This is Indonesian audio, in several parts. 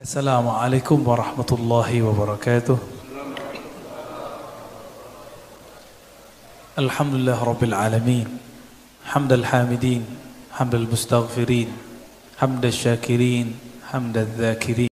Assalamualaikum warahmatullahi wabarakatuh. Alhamdulillah rabbil alamin. Hamdal hamidin, hamdal mustaghfirin, hamdal syakirin, hamdal dzakirin.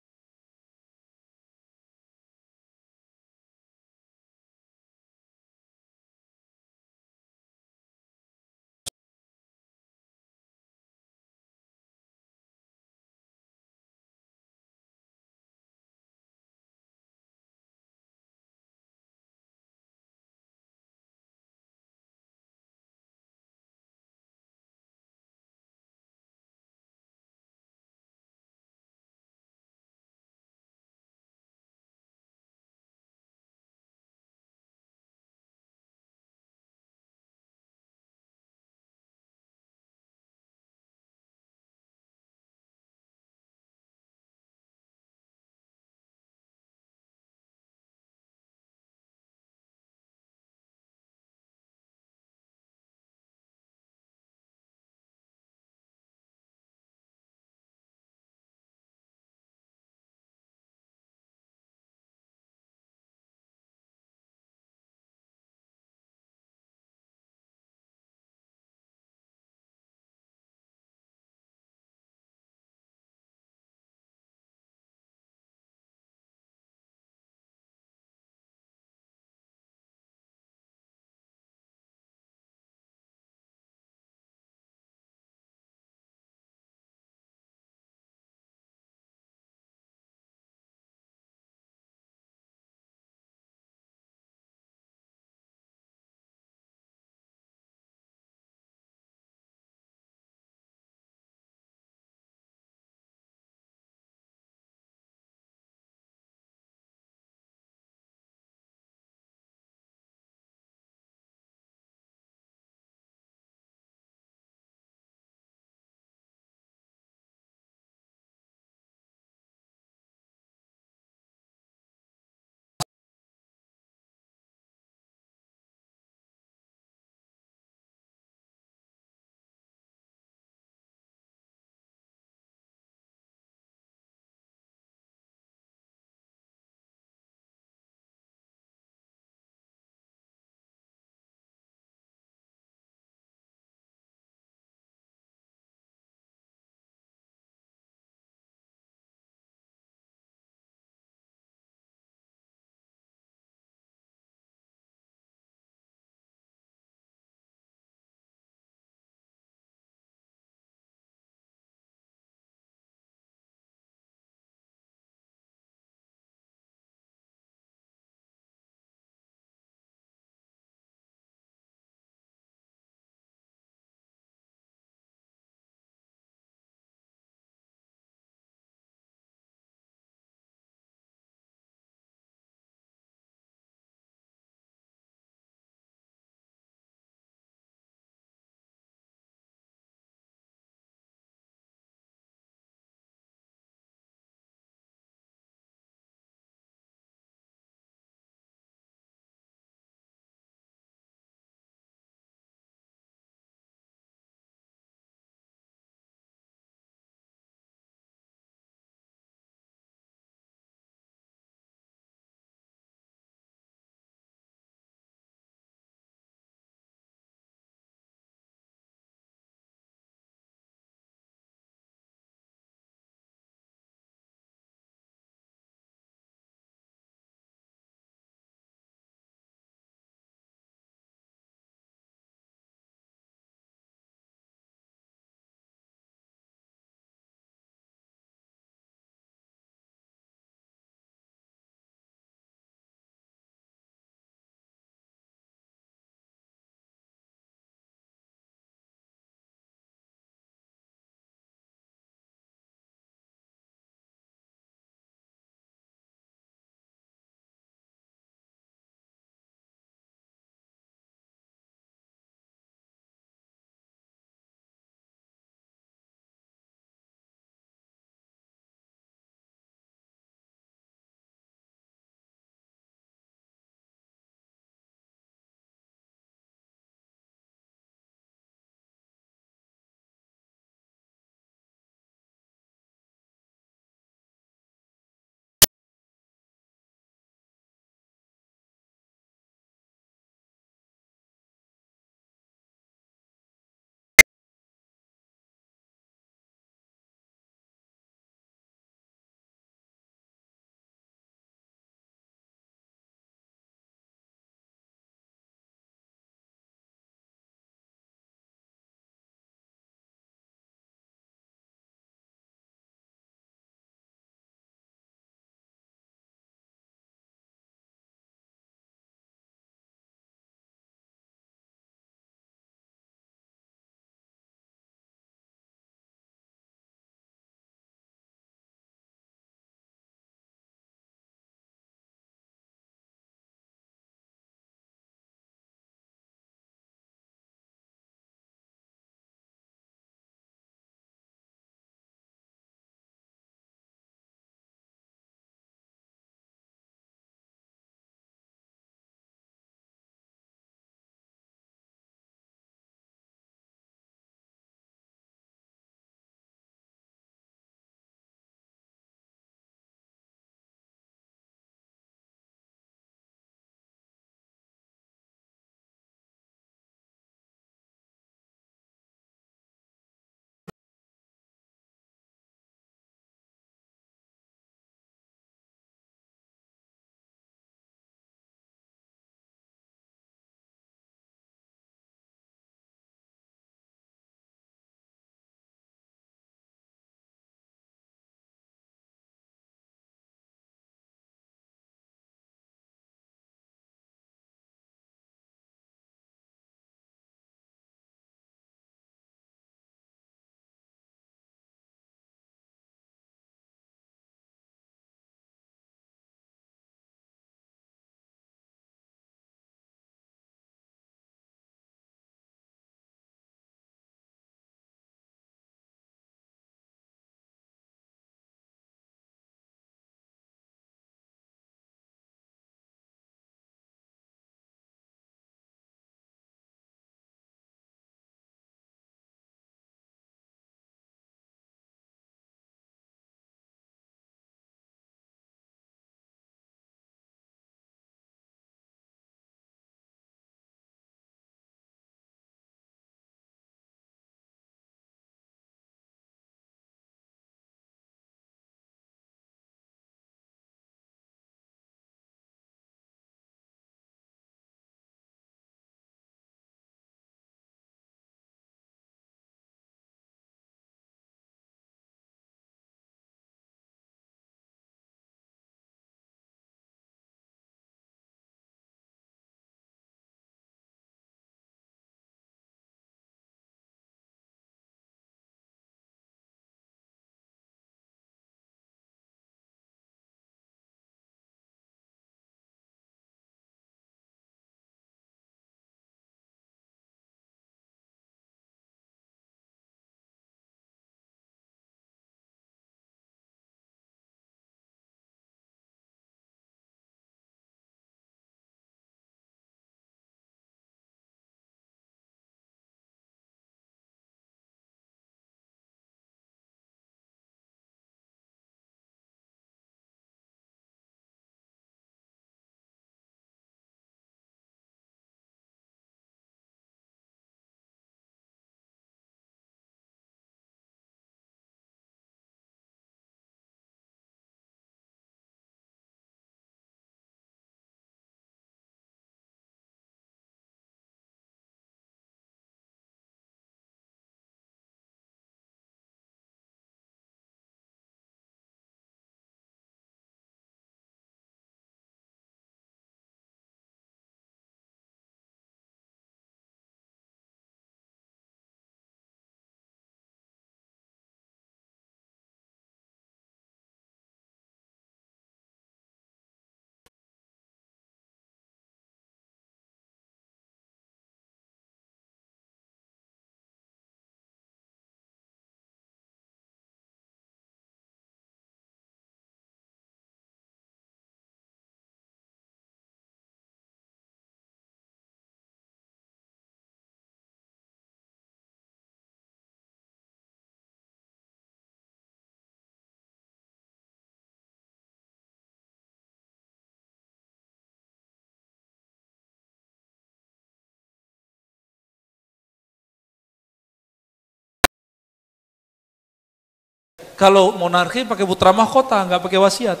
Kalau monarki pakai putra mahkota, nggak pakai wasiat.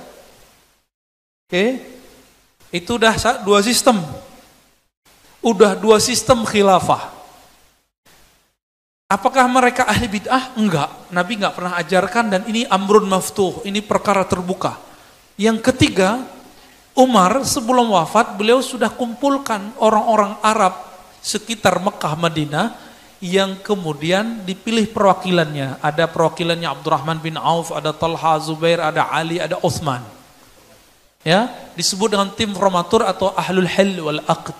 Oke? Itu udah dua sistem. Udah dua sistem khilafah. Apakah mereka ahli bid'ah? Enggak. Nabi nggak pernah ajarkan dan ini amrun maftuh, ini perkara terbuka. Yang ketiga, Umar sebelum wafat beliau sudah kumpulkan orang-orang Arab sekitar Mekah Madinah yang kemudian dipilih perwakilannya. Ada perwakilannya Abdurrahman bin Auf, ada Talha, Zubair, ada Ali, ada Utsman. Ya, disebut dengan tim formatur atau ahlul hil wal aqd.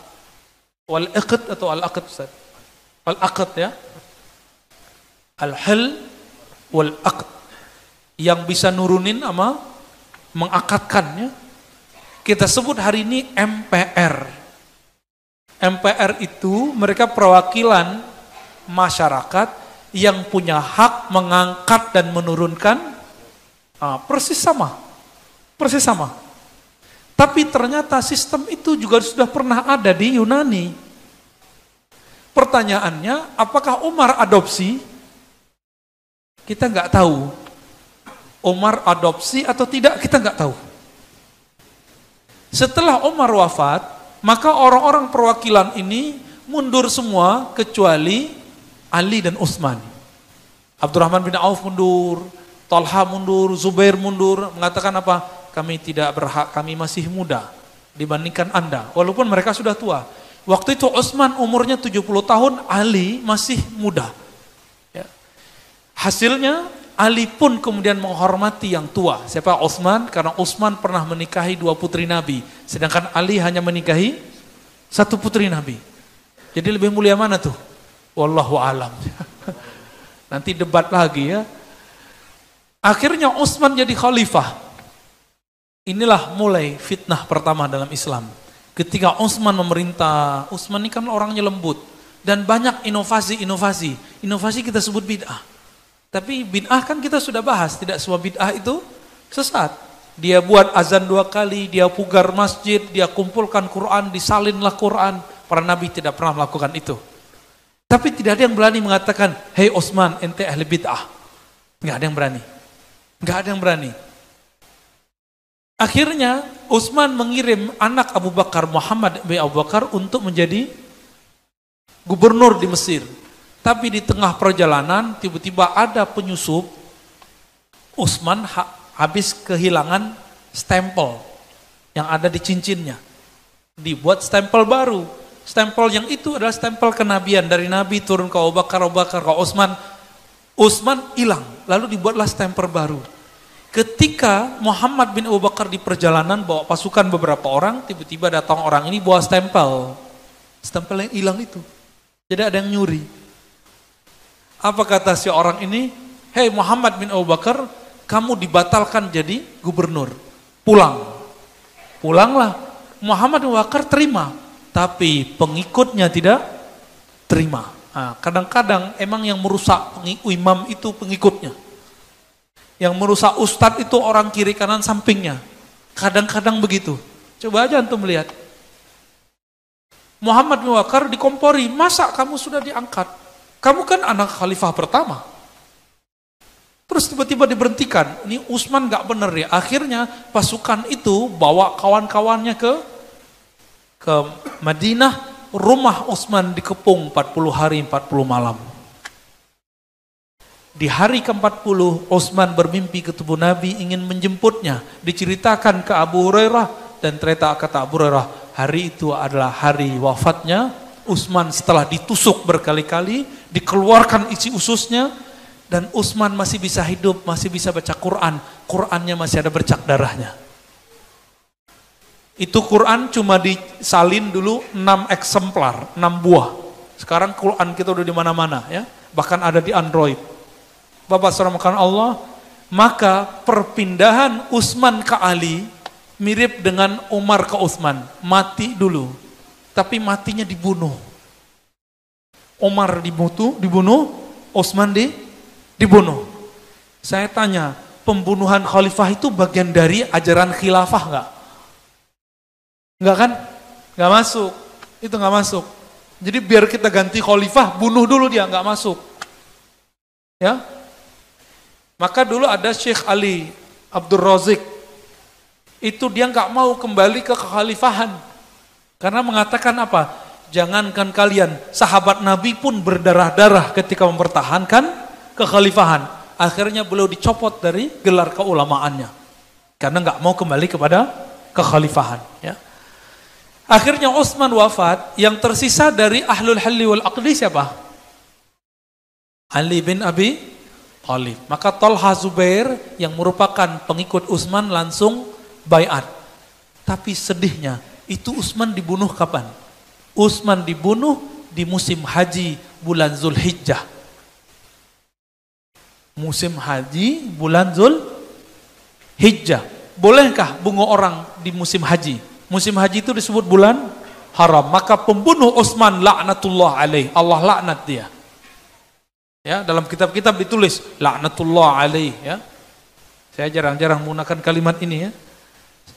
Wal aqd atau al aqd Ustaz. Al aqd ya. Al hil wal aqd. Yang bisa nurunin sama mengakadkannya. Kita sebut hari ini MPR. MPR itu mereka perwakilan masyarakat yang punya hak mengangkat dan menurunkan persis sama. Tapi ternyata sistem itu juga sudah pernah ada di Yunani. Pertanyaannya, apakah Umar adopsi? Kita nggak tahu. Umar adopsi atau tidak, kita nggak tahu. Setelah Umar wafat, maka orang-orang perwakilan ini mundur semua kecuali Ali dan Utsman. Abdurrahman bin Auf mundur, Talha mundur, Zubair mundur, mengatakan apa? Kami tidak berhak, kami masih muda dibandingkan Anda, walaupun mereka sudah tua. Waktu itu Utsman umurnya 70 tahun, Ali masih muda. Ya. Hasilnya Ali pun kemudian menghormati yang tua. Siapa? Utsman, karena Utsman pernah menikahi 2 putri Nabi, sedangkan Ali hanya menikahi 1 putri Nabi. Jadi lebih mulia mana tuh? Wallahu alam. Nanti debat lagi ya. Akhirnya Utsman jadi khalifah. Inilah mulai fitnah pertama dalam Islam. Ketika Utsman memerintah, Utsman ini kan orangnya lembut dan banyak inovasi. Inovasi kita sebut bid'ah. Tapi bid'ah kan kita sudah bahas, tidak semua bid'ah itu sesat. Dia buat azan 2 kali, dia pugar masjid, dia kumpulkan Quran, disalinlah Quran. Para nabi tidak pernah melakukan itu. Tapi tidak ada yang berani mengatakan, "Hei Utsman, ente ahli bid'ah." Enggak ada yang berani. Akhirnya Utsman mengirim anak Abu Bakar, Muhammad bin Abu Bakar, untuk menjadi gubernur di Mesir. Tapi di tengah perjalanan tiba-tiba ada penyusup. Utsman habis kehilangan stempel yang ada di cincinnya. Dibuat stempel baru. Stempel yang itu adalah stempel kenabian, dari Nabi turun ke Abu Bakar ke Utsman. Utsman hilang, lalu dibuatlah stempel baru. Ketika Muhammad bin Abu Bakar di perjalanan bawa pasukan beberapa orang, tiba-tiba datang orang ini bawa stempel yang hilang itu. Jadi ada yang nyuri. Apa kata si orang ini? "Hei Muhammad bin Abu Bakar, kamu dibatalkan jadi gubernur. Pulanglah." Muhammad bin Abu Bakar terima, tapi pengikutnya tidak terima. Kadang-kadang emang yang merusak imam itu pengikutnya. Yang merusak ustadz itu orang kiri kanan sampingnya. Kadang-kadang begitu. Coba aja antum lihat. Muhammad bin Abu Bakar dikompori, "Masa kamu sudah diangkat? Kamu kan anak khalifah pertama." Terus tiba-tiba diberhentikan. Ini Utsman gak bener ya. Akhirnya pasukan itu bawa kawan-kawannya ke Madinah. Rumah Utsman dikepung 40 hari 40 malam. Di hari ke-40 Utsman bermimpi ketemu Nabi ingin menjemputnya. Diceritakan ke Abu Hurairah dan ternyata kata Abu Hurairah, hari itu adalah hari wafatnya Utsman setelah ditusuk berkali-kali, dikeluarkan isi ususnya, dan Utsman masih bisa hidup, masih bisa baca Quran. Qurannya masih ada bercak darahnya. Itu Quran cuma disalin dulu 6 eksemplar, 6 buah. Sekarang Quran kita udah di mana-mana ya, bahkan ada di Android. Bapak saudara Allah, maka perpindahan Utsman ke Ali mirip dengan Umar ke Utsman, mati dulu, tapi matinya dibunuh. Umar dibunuh, Utsman dibunuh. Saya tanya, pembunuhan khalifah itu bagian dari ajaran khilafah enggak? Enggak kan? Enggak masuk. Itu enggak masuk. Jadi biar kita ganti khalifah, bunuh dulu dia, enggak masuk. Ya. Maka dulu ada Syekh Ali Abdul Razik, itu dia nggak mau kembali ke kekhalifahan karena mengatakan apa? Jangankan kalian, sahabat Nabi pun berdarah-darah ketika mempertahankan kekhalifahan. Akhirnya beliau dicopot dari gelar keulamaannya karena nggak mau kembali kepada kekhalifahan. Ya. Akhirnya Utsman wafat, yang tersisa dari ahlul halli wal aqdi siapa? Ali bin Abi Thalib. Maka Thalha Zubair yang merupakan pengikut Utsman langsung baiat. Tapi sedihnya, itu Utsman dibunuh kapan? Utsman dibunuh di musim haji bulan Zulhijjah. Musim haji bulan Zulhijjah. Bolehkah bunuh orang di musim haji? Musim haji itu disebut bulan haram. Maka pembunuh Utsman laknatullah alaih. Allah laknat dia. Ya, dalam kitab-kitab ditulis laknatullah alaih, ya. Saya jarang-jarang menggunakan kalimat ini, ya.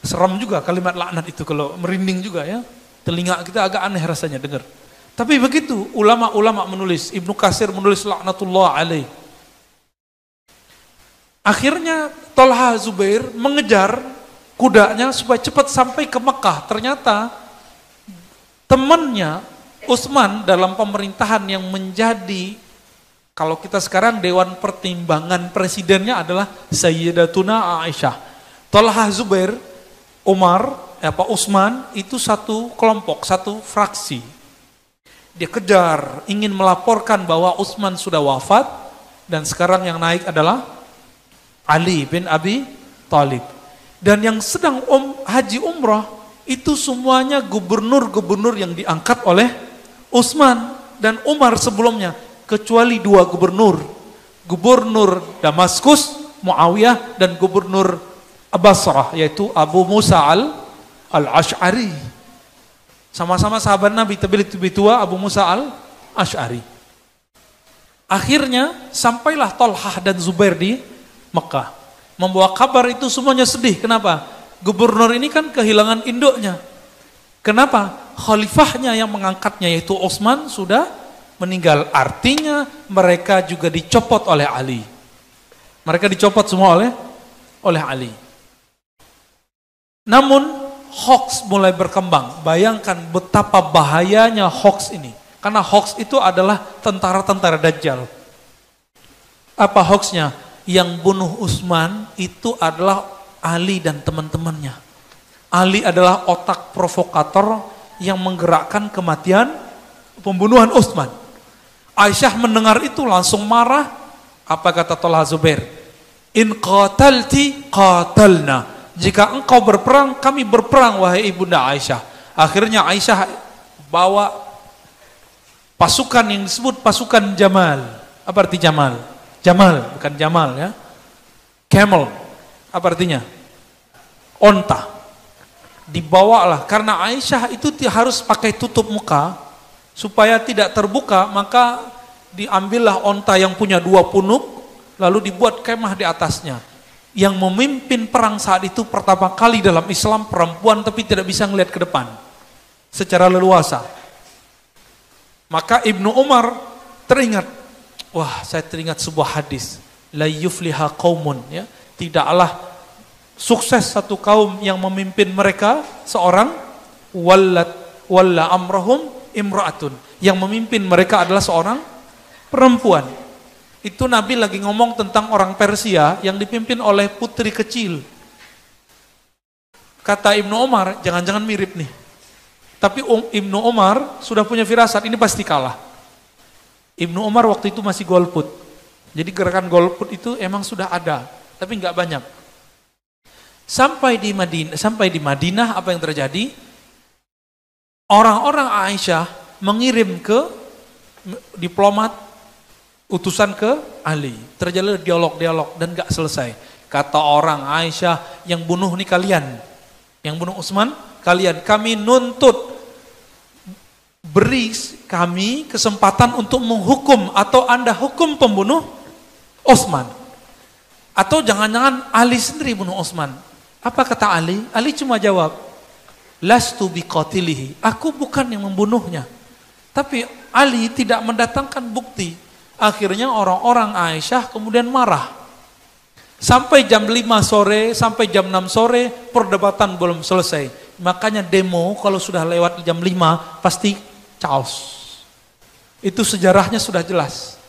Seram juga kalimat laknat itu, kalau merinding juga, ya. Telinga kita agak aneh rasanya dengar. Tapi begitu ulama-ulama menulis, Ibnu Katsir menulis laknatullah alaih. Akhirnya Thalha Zubair mengejar kudanya supaya cepat sampai ke Mekah. Ternyata temannya Utsman dalam pemerintahan yang menjadi, kalau kita sekarang Dewan Pertimbangan Presidennya adalah Sayyidatuna Aisyah. Thalha Zubair, Utsman itu satu kelompok, satu fraksi. Dia kejar, ingin melaporkan bahwa Utsman sudah wafat dan sekarang yang naik adalah Ali bin Abi Thalib. Dan yang sedang haji umrah itu semuanya gubernur-gubernur yang diangkat oleh Utsman dan Umar sebelumnya, kecuali dua gubernur, gubernur Damaskus Muawiyah dan gubernur Basrah yaitu Abu Musa al-Ash'ari. Sama-sama sahabat Nabi, tapi lebih tua Abu Musa al-Ash'ari. Akhirnya sampailah Thalhah dan Zubair di Mekah. Membawa kabar itu semuanya sedih. Kenapa? Gubernur ini kan kehilangan induknya. Kenapa? Khalifahnya yang mengangkatnya yaitu Utsman sudah meninggal. Artinya mereka juga dicopot oleh Ali. Mereka dicopot semua oleh Ali. Namun hoax mulai berkembang. Bayangkan betapa bahayanya hoax ini. Karena hoax itu adalah tentara-tentara Dajjal. Apa hoaxnya? Yang bunuh Utsman itu adalah Ali dan teman-temannya. Ali adalah otak provokator yang menggerakkan kematian pembunuhan Utsman. Aisyah mendengar itu langsung marah. Apa kata Thalha Zubair? In qatalti qatalna. Jika engkau berperang, kami berperang wahai ibunda Aisyah. Akhirnya Aisyah bawa pasukan yang disebut pasukan Jamal. Apa arti Jamal? Jamal, bukan Jamal, ya. Camel. Apa artinya? Onta. Dibawalah, karena Aisyah itu harus pakai tutup muka supaya tidak terbuka, maka diambillah onta yang punya 2 punuk, lalu dibuat kemah di atasnya. Yang memimpin perang saat itu pertama kali dalam Islam perempuan, tapi tidak bisa ngelihat ke depan secara leluasa. Maka Ibnu Umar teringat, wah, saya teringat sebuah hadis, la yufliha qaumun, ya, tidaklah sukses satu kaum yang memimpin mereka seorang walla amrahum imra'atun, yang memimpin mereka adalah seorang perempuan. Itu Nabi lagi ngomong tentang orang Persia yang dipimpin oleh putri kecil. Kata Ibnu Umar, jangan-jangan mirip nih. Tapi Ibnu Umar sudah punya firasat, ini pasti kalah. Ibnu Umar waktu itu masih golput. Jadi gerakan golput itu emang sudah ada, tapi nggak banyak. Sampai di Madinah apa yang terjadi? Orang-orang Aisyah mengirim ke diplomat, utusan ke Ali. Terjadi dialog-dialog dan nggak selesai. Kata orang Aisyah, yang bunuh nih kalian, yang bunuh Utsman kalian. Kami nuntut, beri kami kesempatan untuk menghukum, atau Anda hukum pembunuh Utsman, atau jangan-jangan Ali sendiri bunuh Utsman. Apa kata Ali? Ali cuma jawab, lastu biqatilihi, aku bukan yang membunuhnya. Tapi Ali tidak mendatangkan bukti. Akhirnya orang-orang Aisyah kemudian marah. Sampai jam 5 sore, sampai jam 6 sore, perdebatan belum selesai. Makanya demo kalau sudah lewat jam 5, pasti chaos. Itu sejarahnya sudah jelas.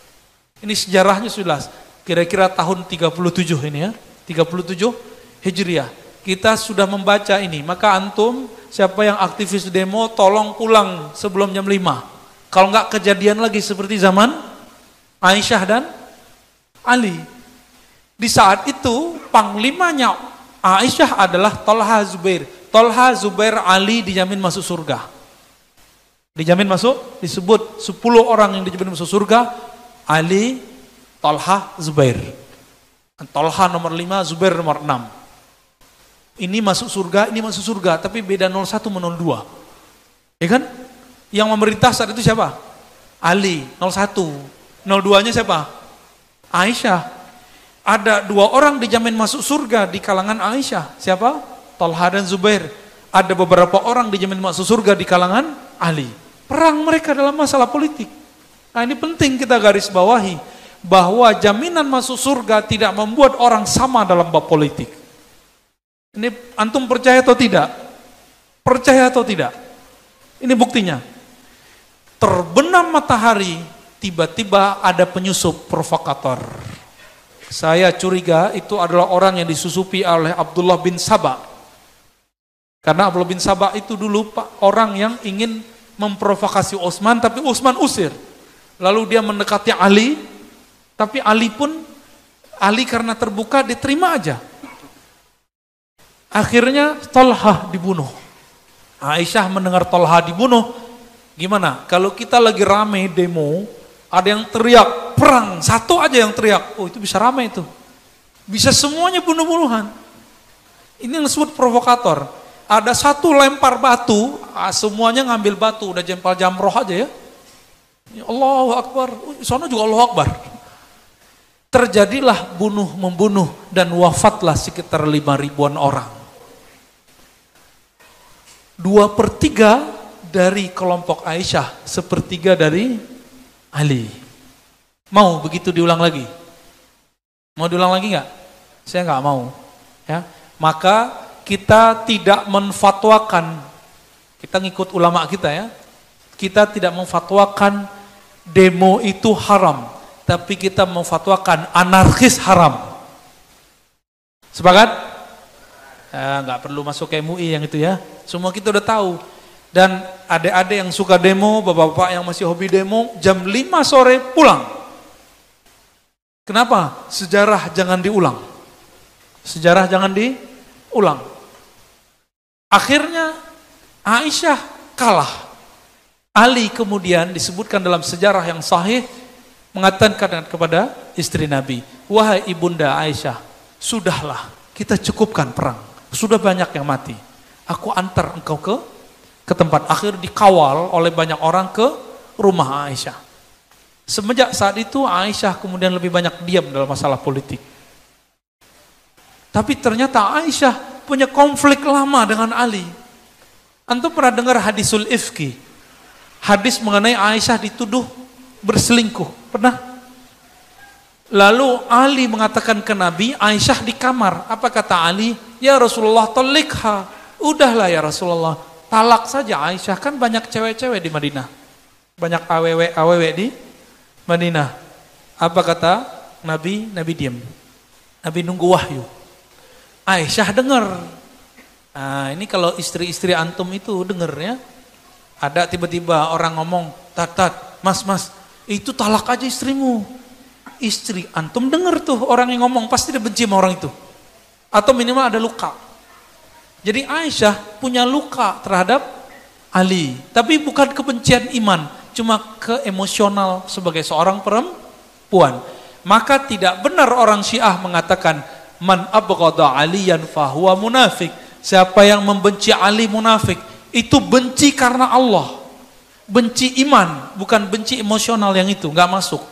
Ini sejarahnya sudah jelas. Kira-kira tahun 37 ini ya, 37 Hijriah. Kita sudah membaca ini. Maka antum, siapa yang aktivis demo, tolong pulang sebelum jam 5. Kalau enggak kejadian lagi seperti zaman Aisyah dan Ali. Di saat itu panglimanya Aisyah adalah Thalha Zubair. Thalha Zubair Ali dijamin masuk surga. Dijamin masuk, disebut 10 orang yang dijamin masuk surga. Ali, Thalha, Zubair. Thalha nomor 5, Zubair nomor 6. Ini masuk surga, ini masuk surga, tapi beda 01 sama 02. Ya kan? Yang memerintah saat itu siapa? Ali, 01. 02-nya siapa? Aisyah. Ada 2 orang dijamin masuk surga di kalangan Aisyah. Siapa? Thalha dan Zubair. Ada beberapa orang dijamin masuk surga di kalangan Ali. Perang mereka dalam masalah politik. Nah ini penting kita garis bawahi. Bahwa jaminan masuk surga tidak membuat orang sama dalam bab politik. Ini antum percaya atau tidak? Percaya atau tidak? Ini buktinya. Terbenam matahari, tiba-tiba ada penyusup provokator. Saya curiga itu adalah orang yang disusupi oleh Abdullah bin Sabah. Karena Abdullah bin Sabah itu dulu orang yang ingin memprovokasi Utsman, tapi Utsman usir. Lalu dia mendekati Ali, tapi Ali karena terbuka diterima aja. Akhirnya Thalha dibunuh. Aisyah mendengar Thalha dibunuh. Gimana? Kalau kita lagi rame demo, ada yang teriak perang, satu aja yang teriak, oh itu bisa ramai itu. Bisa semuanya bunuh-bunuhan. Ini yang disebut provokator. Ada satu lempar batu, semuanya ngambil batu, udah jempal jamroh aja ya. Allahu Akbar, sono juga Allahu Akbar. Terjadilah bunuh-membunuh dan wafatlah sekitar 5.000-an orang. 2/3 dari kelompok Aisyah, 1/3 dari Ali. Mau begitu diulang lagi? Mau diulang lagi nggak? Saya nggak mau. Ya, maka kita tidak menfatwakan. Kita ngikut ulama kita ya. Kita tidak memfatwakan demo itu haram, tapi kita memfatwakan anarkis haram. Sepakat? Nggak perlu masuk ke MUI yang itu ya. Semua kita udah tahu. Dan adik-adik yang suka demo, bapak-bapak yang masih hobi demo, jam 5 sore pulang. Kenapa? Sejarah jangan diulang. Sejarah jangan diulang. Akhirnya Aisyah kalah. Ali kemudian disebutkan dalam sejarah yang sahih, mengatakan kepada istri Nabi, wahai ibunda Aisyah, sudahlah kita cukupkan perang. Sudah banyak yang mati. Aku antar engkau ke tempat. Akhir dikawal oleh banyak orang ke rumah Aisyah. Semenjak saat itu Aisyah kemudian lebih banyak diam dalam masalah politik. Tapi ternyata Aisyah punya konflik lama dengan Ali. Antum pernah dengar hadisul ifki? Hadis mengenai Aisyah dituduh berselingkuh. Pernah? Lalu Ali mengatakan ke Nabi, Aisyah di kamar. Apa kata Ali? Ya Rasulullah, talikha. Udahlah ya Rasulullah, talak saja Aisyah, kan banyak cewek-cewek di Madinah. Banyak aww di Madinah. Apa kata Nabi? Nabi diam. Nabi nunggu wahyu. Aisyah dengar. Nah, ini kalau istri-istri antum itu dengar ya. Ada tiba-tiba orang ngomong, tat, mas, itu talak aja istrimu. Istri antum dengar tuh orang yang ngomong, pasti dia benci sama orang itu. Atau minimal ada luka. Jadi Aisyah punya luka terhadap Ali. Tapi bukan kebencian iman, cuma keemosional sebagai seorang perempuan. Maka tidak benar orang Syiah mengatakan, man abghada aliyan fahuwa munafik. Siapa yang membenci Ali munafik. Itu benci karena Allah. Benci iman, bukan benci emosional yang itu, nggak masuk.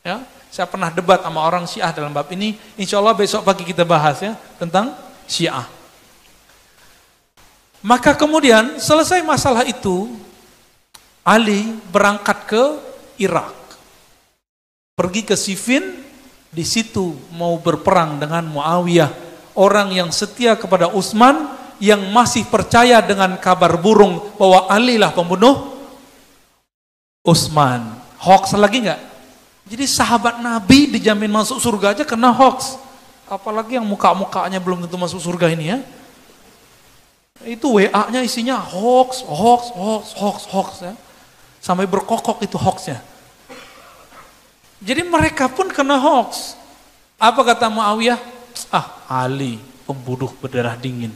Ya, saya pernah debat sama orang Syiah dalam bab ini. Insya Allah besok pagi kita bahas ya tentang Syiah. Maka kemudian selesai masalah itu, Ali berangkat ke Irak. Pergi ke Siffin, Di situ mau berperang dengan Muawiyah, orang yang setia kepada Utsman, yang masih percaya dengan kabar burung bahwa Ali lah pembunuh Utsman. Hoax lagi nggak? Jadi sahabat Nabi dijamin masuk surga aja karena hoax. Apalagi yang muka-mukanya belum tentu masuk surga ini ya. Itu WA-nya isinya hoax ya. Sampai berkokok itu hoaxnya. Jadi mereka pun kena hoax. Apa kata Muawiyah? Ali pembunuh berdarah dingin.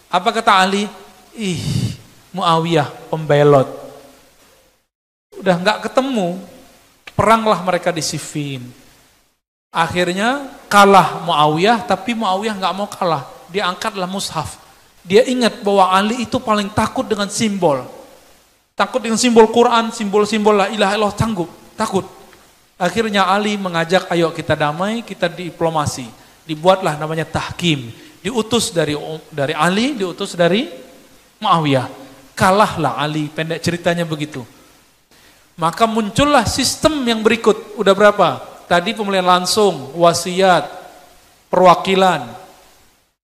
Apa kata Ali? Muawiyah pembelot. Udah nggak ketemu, peranglah mereka di Siffin. Akhirnya kalah Muawiyah, tapi Muawiyah nggak mau kalah. Dia angkatlah mushaf. Dia ingat bahwa Ali itu paling takut dengan simbol. Takut dengan simbol Quran, simbol-simbol la ilaha illallah, takut. Akhirnya Ali mengajak, ayo kita damai, kita diplomasi. Dibuatlah namanya tahkim. Diutus dari Ali, diutus dari Muawiyah. Kalahlah Ali, pendek ceritanya begitu. Maka muncullah sistem yang berikut. Udah berapa? Tadi pemilihan langsung, wasiat, perwakilan.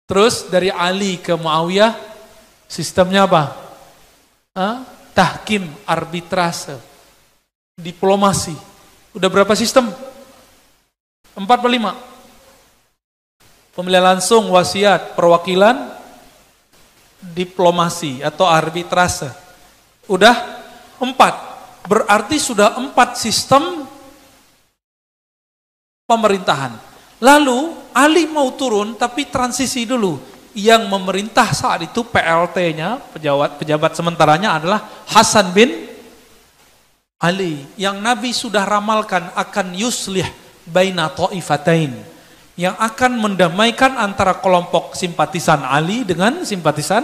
Terus dari Ali ke Muawiyah, sistemnya apa? Tahkim, arbitrase, diplomasi. Udah berapa sistem? 4 atau 5? Pemilihan langsung, wasiat, perwakilan, diplomasi atau arbitrase. Udah 4. Berarti sudah 4 sistem pemerintahan. Lalu Ali mau turun tapi transisi dulu. Yang memerintah saat itu PLT-nya, pejabat sementaranya adalah Hasan bin Ali, yang Nabi sudah ramalkan akan yuslih baina ta'ifatain, yang akan mendamaikan antara kelompok simpatisan Ali dengan simpatisan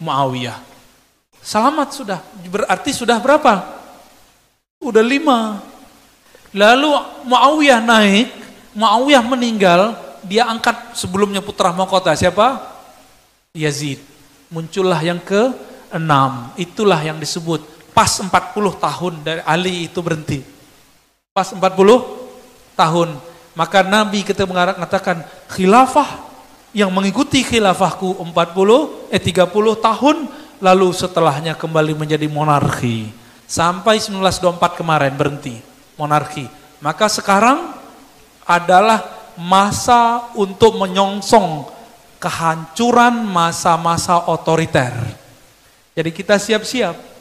Muawiyah. Selamat sudah, berarti sudah berapa? Udah 5. Lalu Muawiyah naik, Muawiyah meninggal, dia angkat sebelumnya putra mahkota siapa? Yazid. Muncullah yang ke-6, itulah yang disebut pas 40 tahun dari Ali itu berhenti. Pas 40 tahun. Maka Nabi kita mengatakan khilafah yang mengikuti khilafahku 30 tahun, lalu setelahnya kembali menjadi monarki. Sampai 1924 kemarin berhenti monarki. Maka sekarang adalah masa untuk menyongsong kehancuran masa-masa otoriter. Jadi kita siap-siap.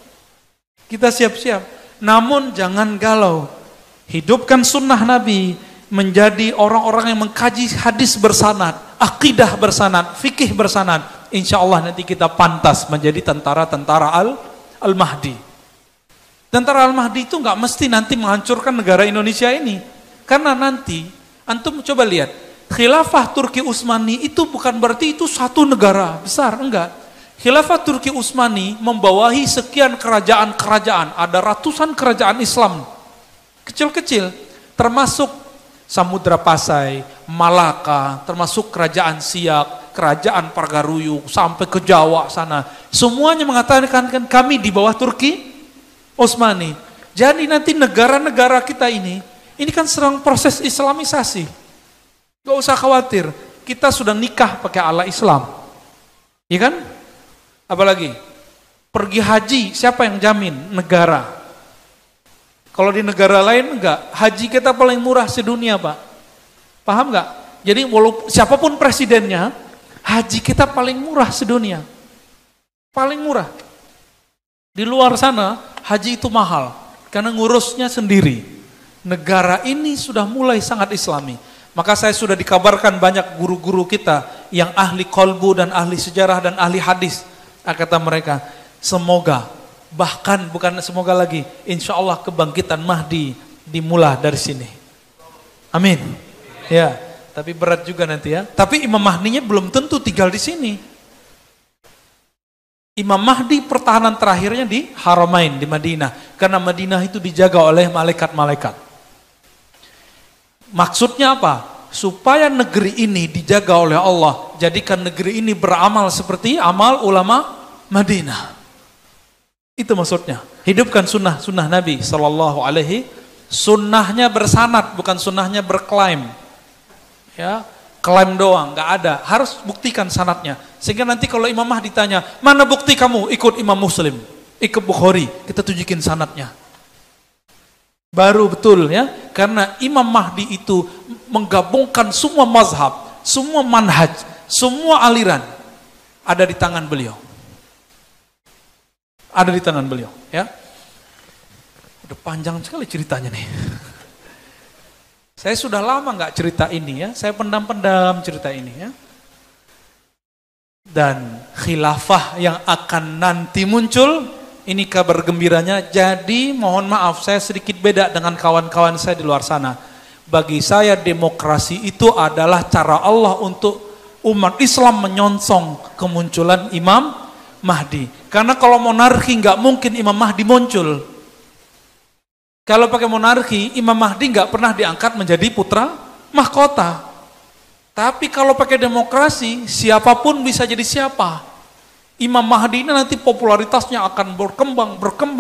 Kita siap-siap, namun jangan galau. Hidupkan sunnah Nabi, menjadi orang-orang yang mengkaji hadis bersanad, akidah bersanad, fikih bersanad. Insya Allah nanti kita pantas menjadi tentara-tentara Al-Mahdi. Tentara Al-Mahdi itu nggak mesti nanti menghancurkan negara Indonesia ini. Karena nanti, antum coba lihat, khilafah Turki Utsmani itu bukan berarti itu satu negara besar, enggak. Khilafah Turki Utsmani membawahi sekian kerajaan-kerajaan, ada ratusan kerajaan Islam, kecil-kecil, termasuk Samudra Pasai, Malaka, termasuk kerajaan Siak, kerajaan Pargaruyu, sampai ke Jawa sana. Semuanya mengatakan kami di bawah Turki Utsmani. Jadi nanti negara-negara kita ini kan sedang proses islamisasi. Gak usah khawatir, kita sudah nikah pakai ala Islam. Iya kan? Apalagi pergi haji, siapa yang jamin? Negara. Kalau di negara lain enggak, haji kita paling murah sedunia, Pak. Paham enggak? Jadi walaupun siapapun presidennya, haji kita paling murah sedunia. Paling murah. Di luar sana, haji itu mahal karena ngurusnya sendiri. Negara ini sudah mulai sangat Islami. Maka saya sudah dikabarkan banyak guru-guru kita yang ahli qalbu dan ahli sejarah dan ahli hadis. Kata mereka, semoga, bahkan bukan semoga lagi, insya Allah kebangkitan Mahdi dimulai dari sini. Amin. Ya, tapi berat juga nanti ya. Tapi Imam Mahdinya belum tentu tinggal di sini. Imam Mahdi pertahanan terakhirnya di Haramain, di Madinah. Karena Madinah itu dijaga oleh malaikat-malaikat. Maksudnya apa? Supaya negeri ini dijaga oleh Allah, jadikan negeri ini beramal seperti amal ulama Madinah. Itu maksudnya. Hidupkan sunnah Nabi Sallallahu Alaihi Sunnahnya bersanad, bukan sunnahnya berklaim. Ya, klaim doang, nggak ada. Harus buktikan sanadnya. Sehingga nanti kalau Imam Mahdi ditanya, mana bukti kamu ikut Imam Muslim, ikut Bukhari, kita tunjukin sanadnya. Baru betul ya, karena Imam Mahdi itu menggabungkan semua mazhab, semua manhaj, semua aliran ada di tangan beliau. Ada di tangan beliau, ya. Udah panjang sekali ceritanya nih. Saya sudah lama nggak cerita ini ya, saya pendam-pendam cerita ini ya. Dan khilafah yang akan nanti muncul, ini kabar gembiranya. Jadi mohon maaf, saya sedikit beda dengan kawan-kawan saya di luar sana. Bagi saya demokrasi itu adalah cara Allah untuk umat Islam menyongsong kemunculan Imam Mahdi. Karena kalau monarki nggak mungkin Imam Mahdi muncul. Kalau pakai monarki, Imam Mahdi nggak pernah diangkat menjadi putra mahkota. Tapi kalau pakai demokrasi, siapapun bisa jadi siapa. Imam Mahdi ini nanti popularitasnya akan berkembang.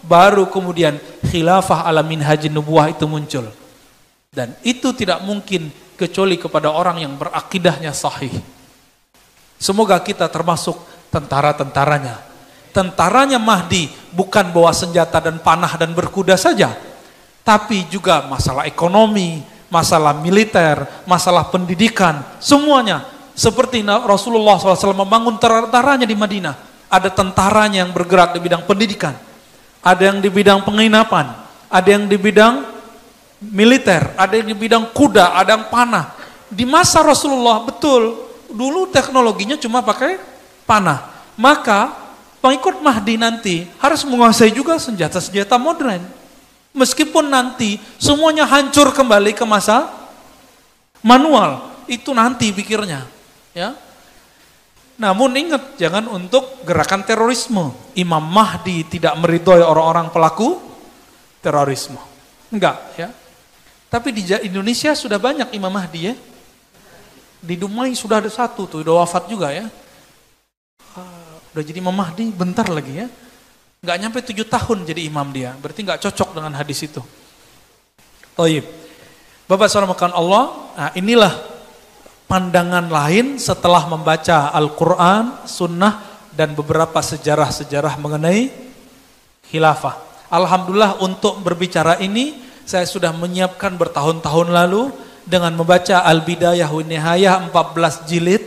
Baru kemudian khilafah ala minhajin nubuwah itu muncul. Dan itu tidak mungkin kecuali kepada orang yang berakidahnya sahih. Semoga kita termasuk tentara-tentaranya. Tentaranya Mahdi bukan bawa senjata dan panah dan berkuda saja, tapi juga masalah ekonomi, masalah militer, masalah pendidikan, semuanya. Seperti Rasulullah SAW membangun tentaranya di Madinah. Ada tentaranya yang bergerak di bidang pendidikan, ada yang di bidang penginapan, ada yang di bidang militer, ada yang di bidang kuda, ada yang panah. Di masa Rasulullah betul, dulu teknologinya cuma pakai panah. Maka pengikut Mahdi nanti harus menguasai juga senjata-senjata modern. Meskipun nanti semuanya hancur kembali ke masa manual, itu nanti pikirnya. Ya. Namun ingat, jangan untuk gerakan terorisme. Imam Mahdi tidak meridhoi orang-orang pelaku terorisme. Enggak, ya. Tapi di Indonesia sudah banyak Imam Mahdi ya. Di Dumai sudah ada satu tuh, udah wafat juga ya. Udah jadi Imam Mahdi bentar lagi ya. Nggak nyampe 7 tahun jadi imam dia. Berarti nggak cocok dengan hadis itu. Thayyib. Bapak saudara Allah, nah inilah pandangan lain setelah membaca Al-Quran, Sunnah, dan beberapa sejarah-sejarah mengenai khilafah. Alhamdulillah untuk berbicara ini, saya sudah menyiapkan bertahun-tahun lalu dengan membaca Al-Bidayah wa Nihayah 14 jilid,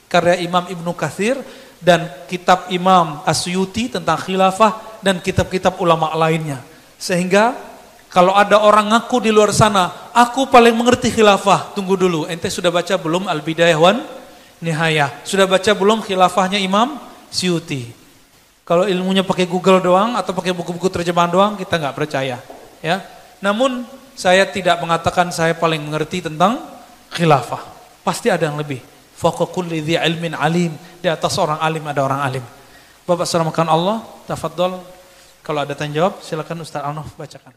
karya Imam Ibnu Katsir, dan kitab Imam Asyuti tentang khilafah, dan kitab-kitab ulama lainnya. Sehingga kalau ada orang ngaku di luar sana, aku paling mengerti khilafah, tunggu dulu, ente sudah baca belum Al-Bidayah wan Nihayah? Sudah baca belum khilafahnya Imam Asyuti? Kalau ilmunya pakai Google doang atau pakai buku-buku terjemahan doang, kita nggak percaya. Ya. Namun saya tidak mengatakan saya paling mengerti tentang khilafah. Pasti ada yang lebih. Fawqa kulli dzi ilmin alim. Di atas orang alim ada orang alim. Bapak saudara Allah, tafadhol. Kalau ada tanya jawab, silakan Ustaz Arnof bacakan.